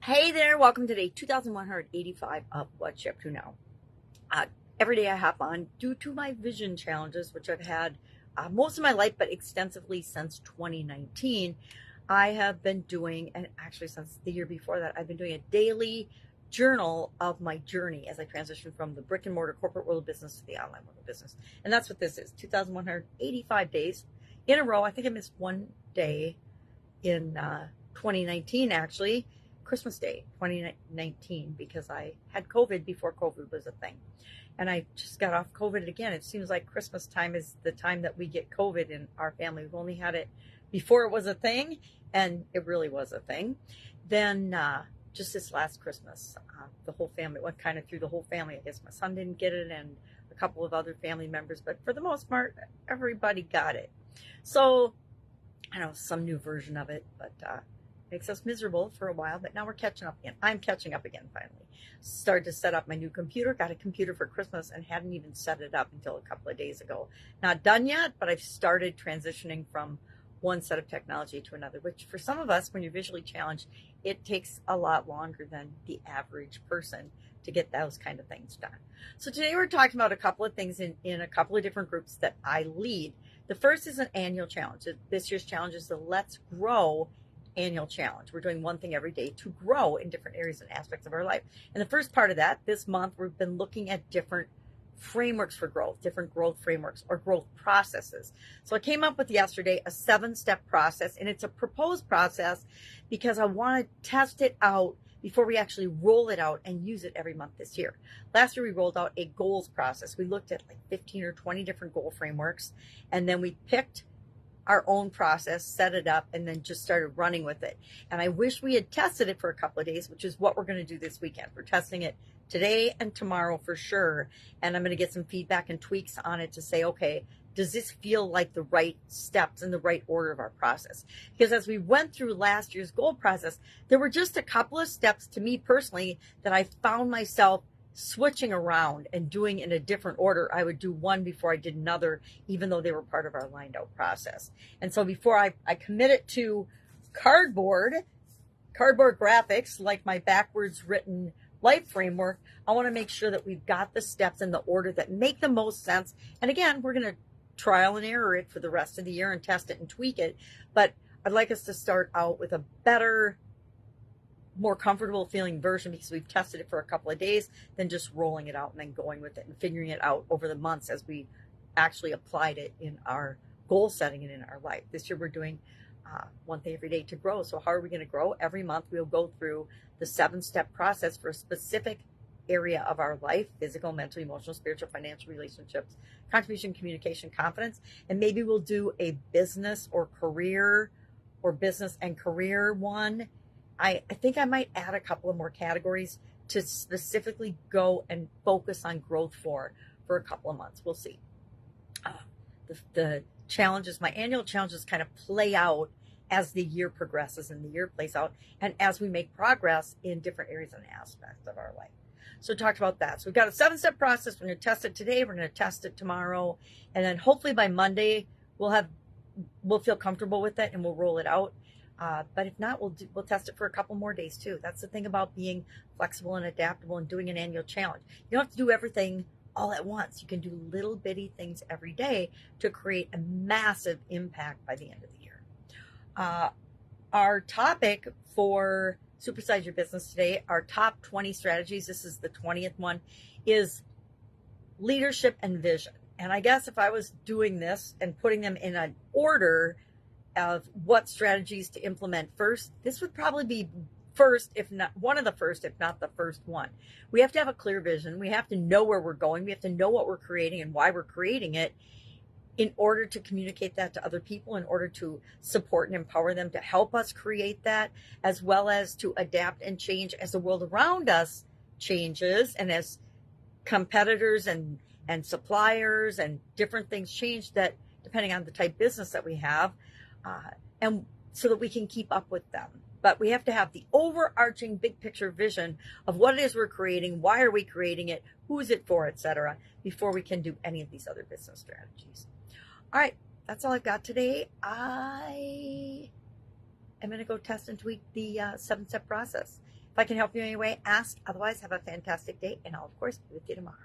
Hey there, welcome to day 2185 of What's She Up To Now. Uh, every day I hop on due to my vision challenges, which I've had most of my life, but extensively since 2019. I have been doing, and actually since the year before that, I've been doing a daily journal of my journey as I transition from the brick and mortar corporate world of business to the online world of business. And that's what this is, 2185 days in a row. I think I missed one day in 2019, actually, Christmas Day 2019, because I had COVID before COVID was a thing. And I just got off COVID again. It seems like Christmas time is the time that we get COVID in our family. We've only had it before it was a thing, and it really was a thing. Then just this last Christmas, the whole family went kind of through the whole family. I guess my son didn't get it, and a couple of other family members, but for the most part, everybody got it. So I know some new version of it, but makes us miserable for a while. But now we're catching up again. I'm catching up again finally. Started to set up my new computer. Got a computer for Christmas and hadn't even set it up until a couple of days ago. Not done yet, but I've started transitioning from one set of technology to another, which for some of us, when you're visually challenged, it takes a lot longer than the average person to get those kind of things done. So today we're talking about a couple of things in a couple of different groups that I lead. The first is an annual challenge. This year's challenge is the Let's Grow annual challenge. We're doing one thing every day to grow in different areas and aspects of our life. And the first part of that, this month, we've been looking at different frameworks for growth, different growth frameworks or growth processes. So I came up with yesterday a 7-step process, and it's a proposed process because I want to test it out before we actually roll it out and use it every month this year. Last year, we rolled out a goals process. We looked at like 15 or 20 different goal frameworks, and then we picked our own process, set it up, and then just started running with it. And I wish we had tested it for a couple of days, which is what we're going to do this weekend. We're testing it today and tomorrow for sure. And I'm going to get some feedback and tweaks on it to say, okay, does this feel like the right steps in the right order of our process? Because as we went through last year's goal process, there were just a couple of steps to me personally that I found myself switching around and doing in a different order. I would do one before I did another, even though they were part of our lined out process. And so before I committed to cardboard graphics, like my backwards written life framework, I want to make sure that we've got the steps in the order that make the most sense. And again, we're going to trial and error it for the rest of the year and test it and tweak it. But I'd like us to start out with a better, more comfortable feeling version because we've tested it for a couple of days than just rolling it out and then going with it and figuring it out over the months as we actually applied it in our goal setting and in our life. This year we're doing one thing every day to grow. So how are we going to grow? Every month we'll go through the 7-step process for a specific area of our life: physical, mental, emotional, spiritual, financial, relationships, contribution, communication, confidence. And maybe we'll do a business or career or business and career one. I think I might add a couple of more categories to specifically go and focus on growth for a couple of months. We'll see. The challenges, my annual challenges, kind of play out as the year progresses and the year plays out, and as we make progress in different areas and aspects of our life. So we talked about that. So we've got a 7-step process. We're going to test it today. We're going to test it tomorrow, and then hopefully by Monday we'll feel comfortable with it and we'll roll it out. But if not, we'll test it for a couple more days too. That's the thing about being flexible and adaptable and doing an annual challenge. You don't have to do everything all at once. You can do little bitty things every day to create a massive impact by the end of the year. Our topic for Supersize Your Business today, our top 20 strategies, this is the 20th one, is leadership and vision. And I guess if I was doing this and putting them in an order of what strategies to implement first, this would probably be first, if not one of the first, if not the first one. We have to have a clear vision. We have to know where we're going. We have to know what we're creating and why we're creating it in order to communicate that to other people, in order to support and empower them to help us create that, as well as to adapt and change as the world around us changes and as competitors and suppliers and different things change, that depending on the type of business that we have, and so that we can keep up with them. But we have to have the overarching big picture vision of what it is we're creating, why are we creating it, who is it for, etc., before we can do any of these other business strategies. All right, that's all I've got today. I am going to go test and tweak the 7-step process. If I can help you in any way, ask. Otherwise, have a fantastic day, and I'll, of course, be with you tomorrow.